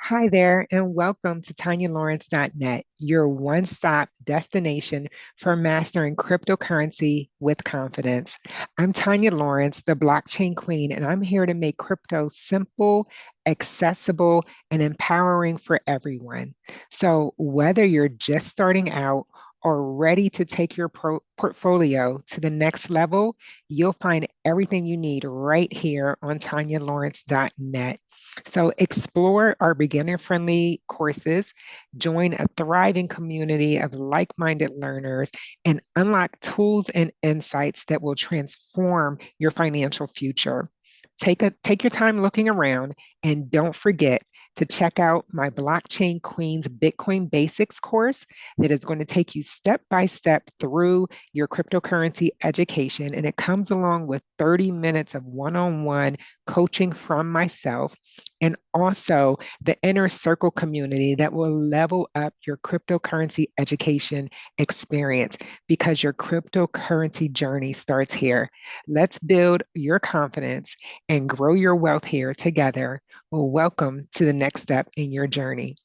Hi there, and welcome to TonyaLawrence.net, your one-stop destination for mastering cryptocurrency with confidence. I'm Tonya Lawrence, the blockchain queen, and I'm here to make crypto simple, accessible, and empowering for everyone. So, whether you're just starting out or ready to take your portfolio to the next level, you'll find everything you need right here on TonyaLawrence.net. So explore our beginner-friendly courses, join a thriving community of like-minded learners, and unlock tools and insights that will transform your financial future. Take your time looking around and don't forget to check out my Blockchain Queens Bitcoin Basics course that is going to take you step by step through your cryptocurrency education. And it comes along with 30 minutes of one on one coaching from myself and also the inner circle community that will level up your cryptocurrency education experience because your cryptocurrency journey starts here. Let's build your confidence and grow your wealth here together. Well, welcome to the next step in your journey.